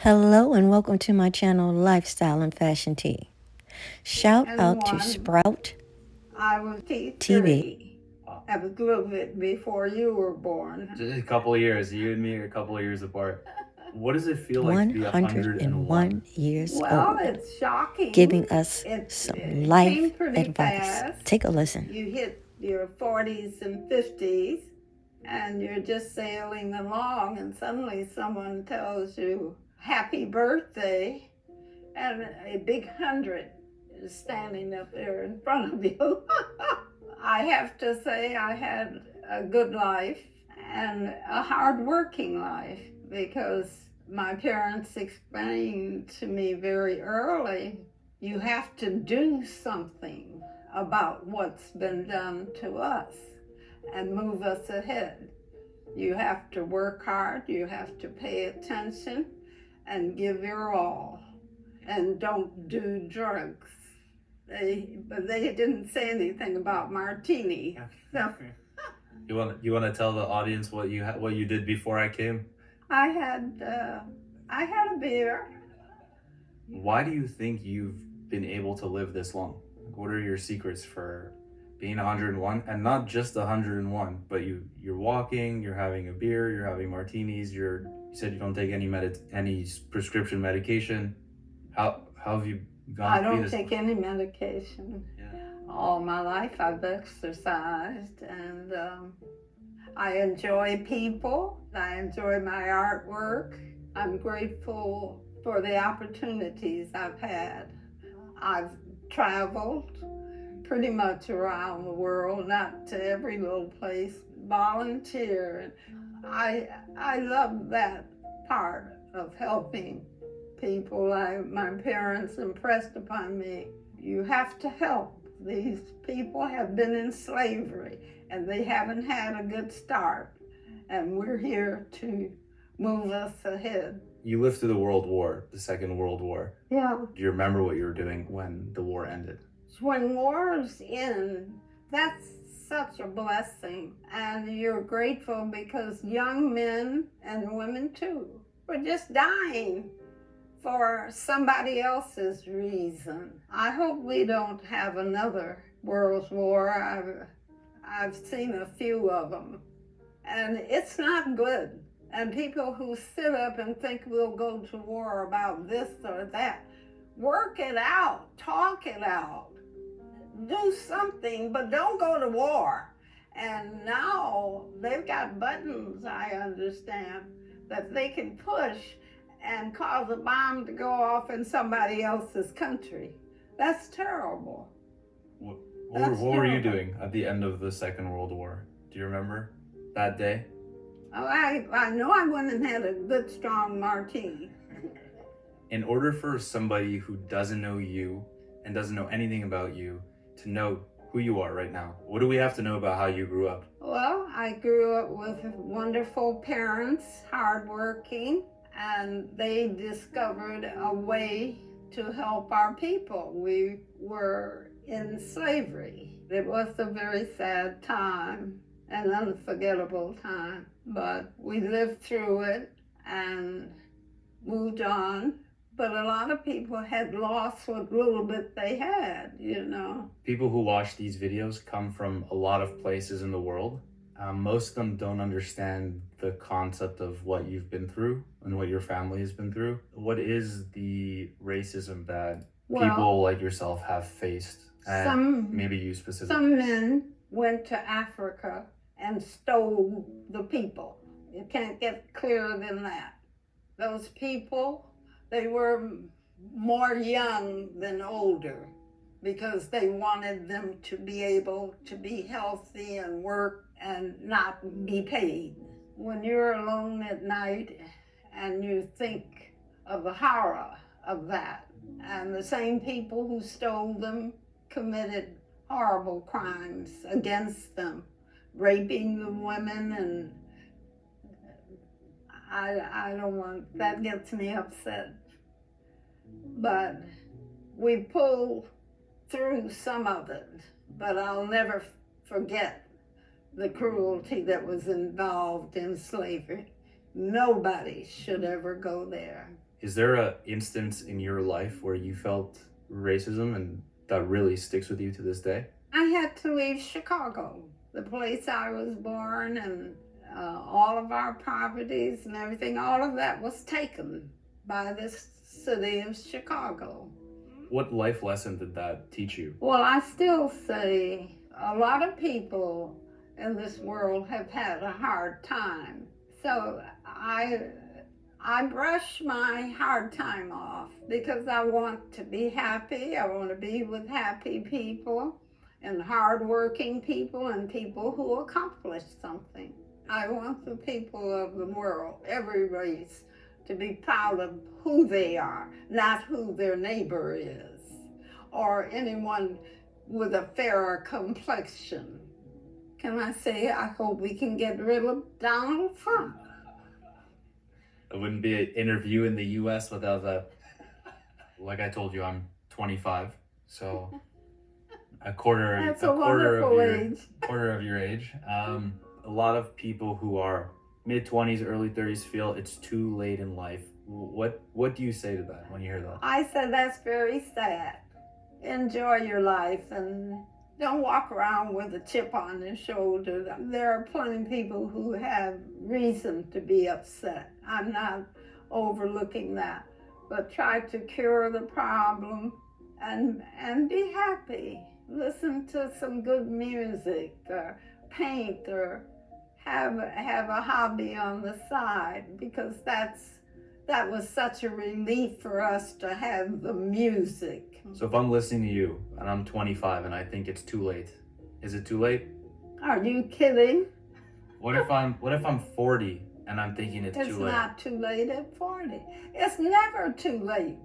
Hello and welcome to my channel, Lifestyle and Fashion Tea. Shout out to Sprout I was TV. T3. That was a little bit before you were born. Just a couple of years. You and me are a couple of years apart. What does it feel like to be 101 years well, old? It's shocking. Giving us some life advice. Fast. Take a listen. You hit your 40s and 50s, and you're just sailing along, and suddenly someone tells you, "Happy birthday," and a big 100 is standing up there in front of you. I have to say I had a good life and a hard-working life because my parents explained to me very early, you have to do something about what's been done to us and move us ahead. You have to work hard, you have to pay attention and give your all, and don't do drugs. But they didn't say anything about martini. So You want to tell the audience what you did before I came? I had a beer. Why do you think you've been able to live this long? What are your secrets for being 101, and not just 101, but you're walking, you're having a beer, you're having martinis, you said you don't take any prescription medication. How have you gone? I don't take any medication. Yeah. All my life I've exercised, and I enjoy people. I enjoy my artwork. I'm grateful for the opportunities I've had. I've traveled pretty much around the world, not to every little place, volunteer. I love that part of helping people. My parents impressed upon me, you have to help. These people have been in slavery and they haven't had a good start, and we're here to move us ahead. You lived through the World War, the Second World War. Yeah. Do you remember what you were doing when the war ended? When war's end, that's such a blessing, and you're grateful because young men and women too were just dying for somebody else's reason. I hope we don't have another World War. I've seen a few of them, and it's not good. And people who sit up and think we'll go to war about this or that, work it out, talk it out, do something, but don't go to war. And now they've got buttons, I understand, that they can push and cause a bomb to go off in somebody else's country. That's terrible. What were you doing at the end of the Second World War? Do you remember that day? Oh, I know I went and had a good strong martini. In order for somebody who doesn't know you and doesn't know anything about you to know who you are right now, what do we have to know about how you grew up? Well, I grew up with wonderful parents, hardworking, and they discovered a way to help our people. We were in slavery. It was a very sad time, an unforgettable time, but we lived through it and moved on. But a lot of people had lost what little bit they had, you know. People who watch these videos come from a lot of places in the world. Most of them don't understand the concept of what you've been through and what your family has been through. What is the racism that people like yourself have faced? And maybe you specifically. Some men went to Africa and stole the people. You can't get clearer than that. Those people, they were more young than older because they wanted them to be able to be healthy and work and not be paid. When you're alone at night and you think of the horror of that, and the same people who stole them committed horrible crimes against them, raping the women, and I don't want, that gets me upset. But we pulled through some of it, but I'll never forget the cruelty that was involved in slavery. Nobody should ever go there. Is there a instance in your life where you felt racism and that really sticks with you to this day? I had to leave Chicago, the place I was born, and all of our properties and everything, all of that was taken by this city of Chicago. What life lesson did that teach you? Well, I still say a lot of people in this world have had a hard time. So I brush my hard time off because I want to be happy. I want to be with happy people and hardworking people and people who accomplish something. I want the people of the world, every race, to be proud of who they are, not who their neighbor is, or anyone with a fairer complexion. Can I say, I hope we can get rid of Donald Trump. It wouldn't be an interview in the US without that. Like I told you, I'm 25, so That's a wonderful age. quarter of your age. A lot of people who are mid-20s, early 30s feel it's too late in life. What do you say to that when you hear that? I said that's very sad. Enjoy your life and don't walk around with a chip on their shoulder. There are plenty of people who have reason to be upset. I'm not overlooking that. But try to cure the problem and be happy. Listen to some good music, or paint, or have a hobby on the side, because that was such a relief for us to have the music. So if I'm listening to you and I'm 25 and I think it's too late, is it too late? Are you kidding? What if I'm 40 and I'm thinking it's too late? It's not too late at 40. It's never too late.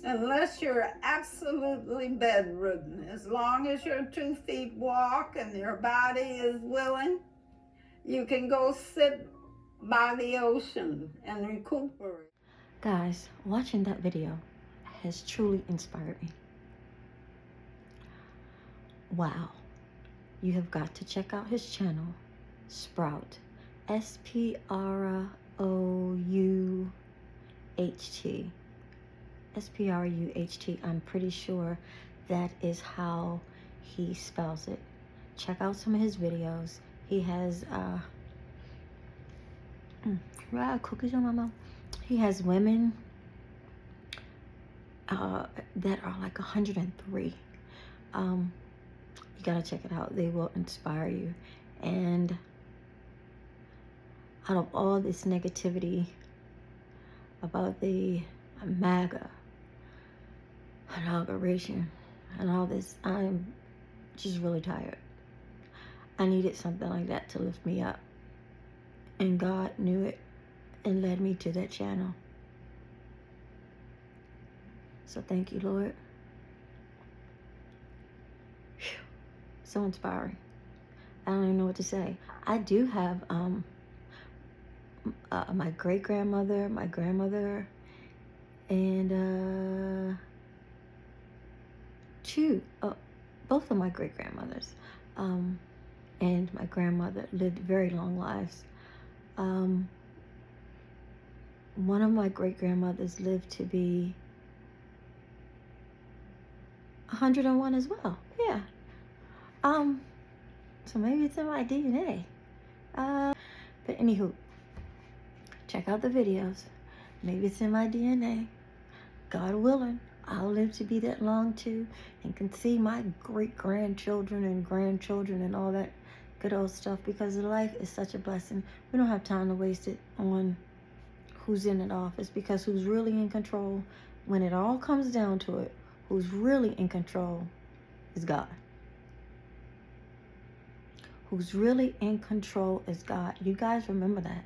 Unless you're absolutely bedridden. As long as your 2 feet walk and your body is willing, you can go sit by the ocean and recuperate. Guys, watching that video has truly inspired me. Wow. You have got to check out his channel, Sprout. S-P-R-O-U-H-T. S-P-R-U-H-T. I'm pretty sure that is how he spells it. Check out some of his videos. He has cookies on my mouth. He has women that are like 103. You gotta check it out. They will inspire you. And out of all this negativity about the MAGA inauguration and all this, I'm just really tired. I needed something like that to lift me up. And God knew it and led me to that channel. So thank you, Lord. Whew. So inspiring. I don't even know what to say. I do have my great-grandmother, my grandmother, and both of my great-grandmothers and my grandmother lived very long lives. One of my great-grandmothers lived to be 101 as well. Yeah. So maybe it's in my DNA. But anywho, check out the videos. Maybe it's in my DNA. God willing, I'll live to be that long too, and can see my great-grandchildren and grandchildren and all that good old stuff, because life is such a blessing. We don't have time to waste it on who's in an office, because who's really in control, when it all comes down to it, who's really in control is God. Who's really in control is God. You guys remember that.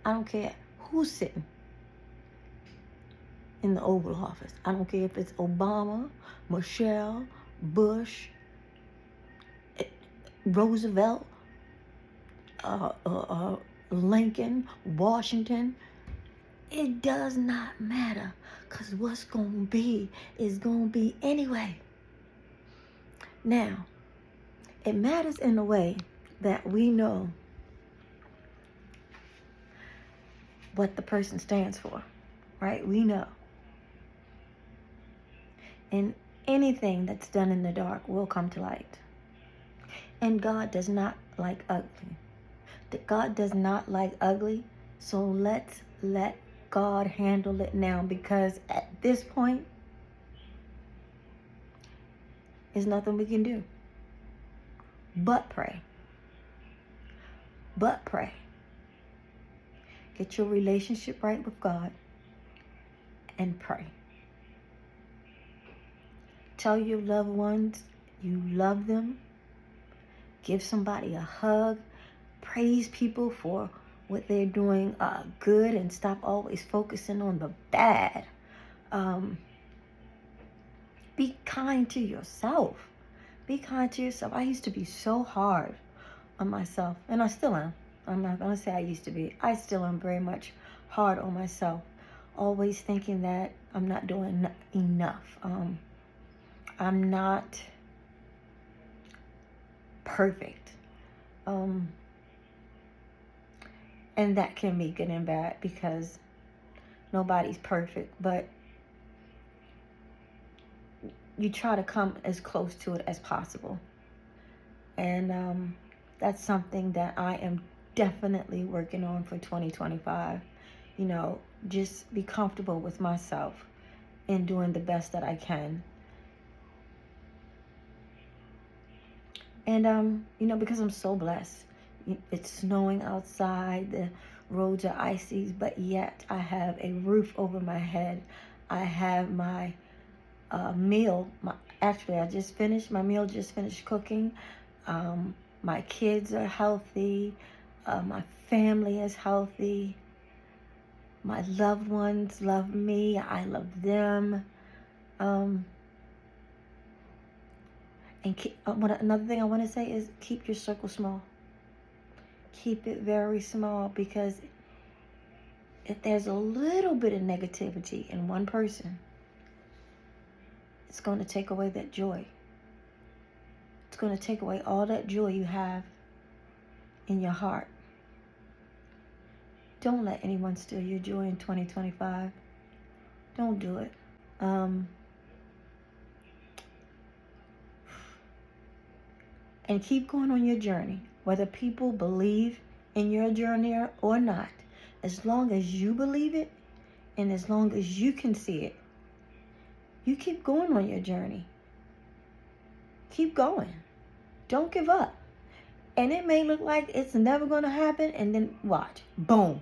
I don't care who's sitting in the Oval Office. I don't care if it's Obama, Michelle, Bush, Roosevelt, Lincoln, Washington. It does not matter, because what's going to be is going to be anyway. Now, it matters in a way that we know what the person stands for, right? We know. And anything that's done in the dark will come to light. And God does not like ugly. God does not like ugly. So let's let God handle it now, because at this point, there's nothing we can do but pray. But pray. Get your relationship right with God and pray. Tell your loved ones you love them. Give somebody a hug. Praise people for what they're doing good, and stop always focusing on the bad. Be kind to yourself. Be kind to yourself. I used to be so hard on myself, and I still am. I'm not going to say I used to be. I still am very much hard on myself. Always thinking that I'm not doing enough. I'm not perfect. And that can be good and bad, because nobody's perfect, but you try to come as close to it as possible. And that's something that I am definitely working on for 2025. You know, just be comfortable with myself and doing the best that I can. And, you know, because I'm so blessed. It's snowing outside, the roads are icy, but yet I have a roof over my head. I have my meal. Actually, my meal just finished cooking. My kids are healthy. My family is healthy. My loved ones love me. I love them. And another thing I want to say is keep your circle small. Keep it very small, because if there's a little bit of negativity in one person, it's going to take away that joy. It's going to take away all that joy you have in your heart. Don't let anyone steal your joy in 2025. Don't do it. And keep going on your journey, whether people believe in your journey or not. As long as you believe it, and as long as you can see it, you keep going on your journey. Keep going. Don't give up. And it may look like it's never going to happen, and then watch. Boom.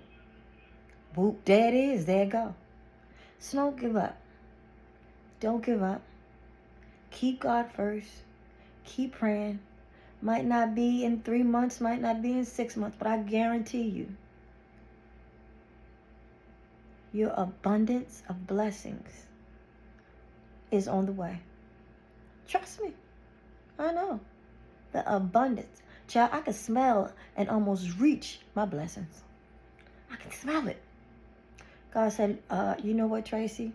Whoop, there it is. There it go. So don't give up. Don't give up. Keep God first. Keep praying. Might not be in 3 months, might not be in 6 months, but I guarantee you, your abundance of blessings is on the way. Trust me. I know. The abundance. Child, I can smell and almost reach my blessings. I can smell it. God said, you know what, Tracy?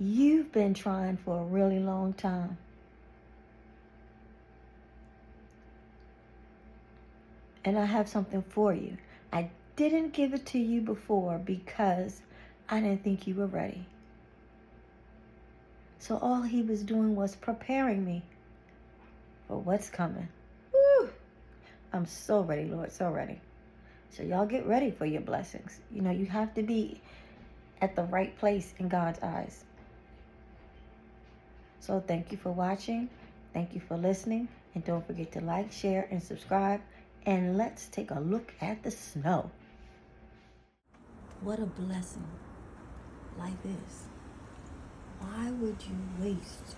You've been trying for a really long time. And I have something for you. I didn't give it to you before because I didn't think you were ready. So all he was doing was preparing me for what's coming. Woo! I'm so ready, Lord, so ready. So y'all get ready for your blessings. You know, you have to be at the right place in God's eyes. So thank you for watching. Thank you for listening. And don't forget to like, share, and subscribe. And let's take a look at the snow. What a blessing life is. Why would you waste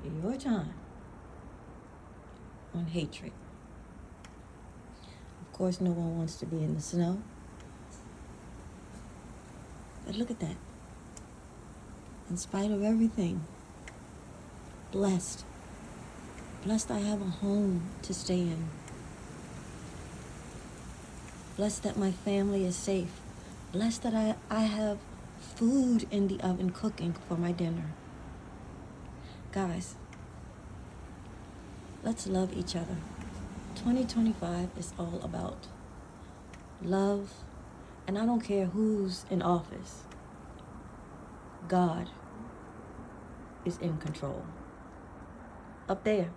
your time on hatred? Of course, no one wants to be in the snow. But look at that. In spite of everything, blessed. Blessed I have a home to stay in. Blessed that my family is safe. Blessed that I have food in the oven cooking for my dinner. Guys, let's love each other. 2025 is all about love, and I don't care who's in office. God is in control. Up there.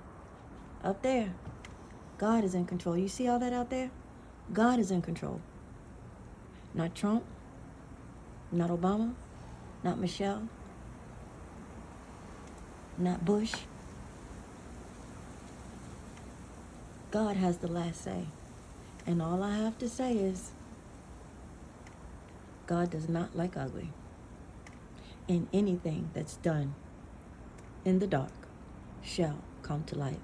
God is in control. You see all that out there? God is in control. Not Trump, not Obama, not Michelle, not Bush. God has the last say. And all I have to say is, God does not like ugly. And anything that's done in the dark shall come to light.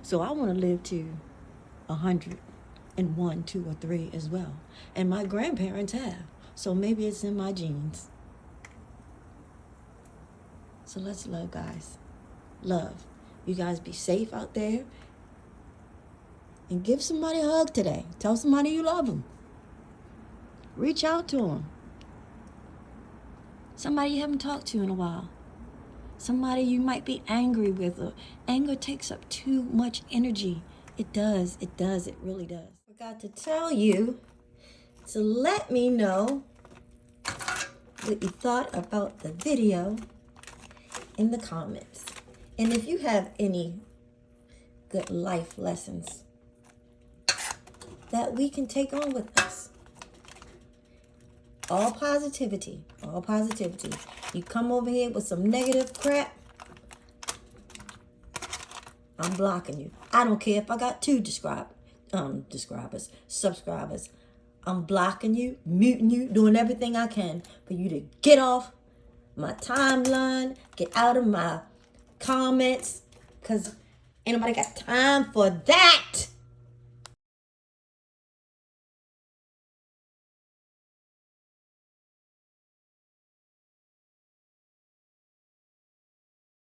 So I want to live to 101, 2, or 3 as well. And my grandparents have. So maybe it's in my genes. So let's love, guys. Love. You guys be safe out there. And give somebody a hug today. Tell somebody you love them. Reach out to them. Somebody you haven't talked to in a while. Somebody you might be angry with. Anger takes up too much energy. It does. It really does. I forgot to tell you to let me know what you thought about the video in the comments. And if you have any good life lessons that we can take on with us. All positivity. You come over here with some negative crap, I'm blocking you. I don't care if I got 2 subscribers. I'm blocking you, muting you, doing everything I can for you to get off my timeline, get out of my comments, because ain't nobody got time for that.